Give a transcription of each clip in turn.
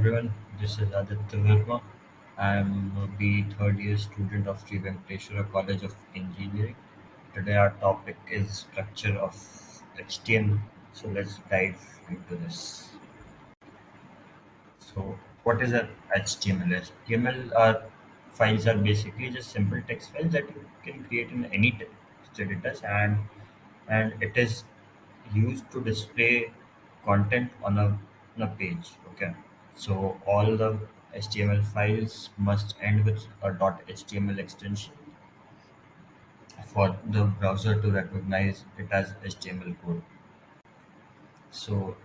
everyone, this is Aditya Verma. I'm a B third year student of Sri Venkateswara College of Engineering. Today our topic is structure of HTML. So let's dive into this. So what is a HTML? HTML files are basically just simple text files that you can create in any text editors and it is used to display content on a page. Okay. So all the HTML files must end with a .html extension for the browser to recognize it as HTML code. So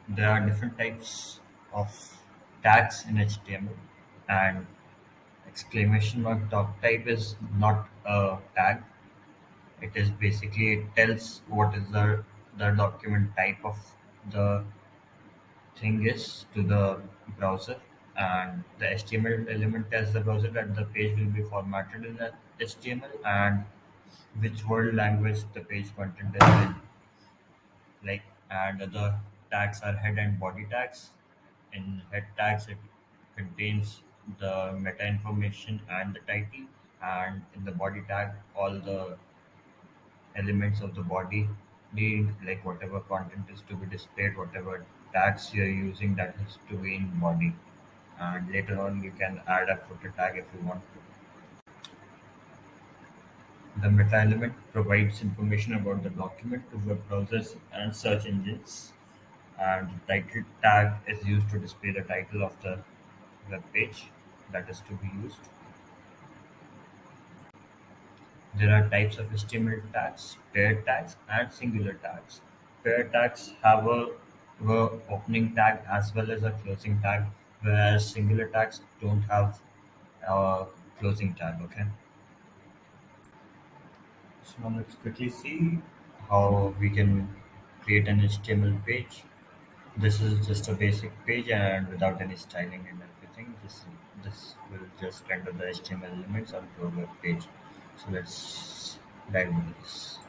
there are different types of tags in HTML, and exclamation mark doc type is not a tag. It is basically it tells what is the document type of the thing is to the browser, and the HTML element tells the browser that the page will be formatted in a HTML and which world language the page content is in. Like, and the tags are head and body tags. In head tags, it contains the meta information and the title, and in the body tag, all the elements of the body need, like whatever content is to be displayed, whatever tags you're using, that has to be in body. And later on, you can add a footer tag if you want to. The meta element provides information about the document to web browsers and search engines, and the title tag is used to display the title of the web page that is to be used. There are types of HTML tags, paired tags, and singular tags. Paired tags have a opening tag as well as a closing tag, whereas singular tags don't have a closing tag. Okay, so now let's quickly see how we can create an HTML page. This is just a basic page and without any styling and everything. This will just render the HTML elements onto a web page. So let's dive into this.